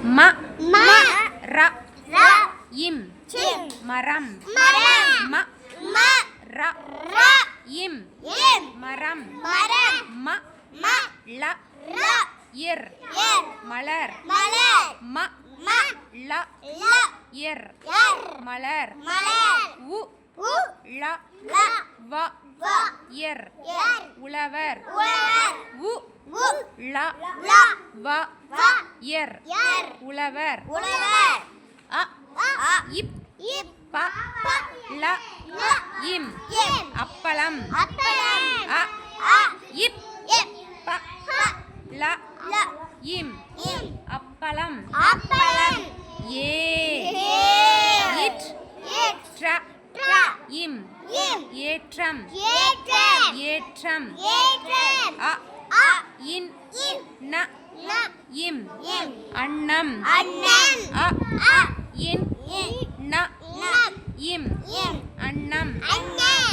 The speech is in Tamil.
ம ர இம் மரம் ம ர இம் மரம் ம ல இர் மலர் ம ல இர் மலர் உ ல வ இர் உழவர் உ ல வ இர் உழவர் அ இப் ப ல இம் அப்பளம் அ இப் ப ல இம் அப்பளம் ஏ இட் ட்ர இம் ஏற்றம் ஏற்றம் அ இன் ந இம் அன்னம் அ இன் ந இம் அன்னம்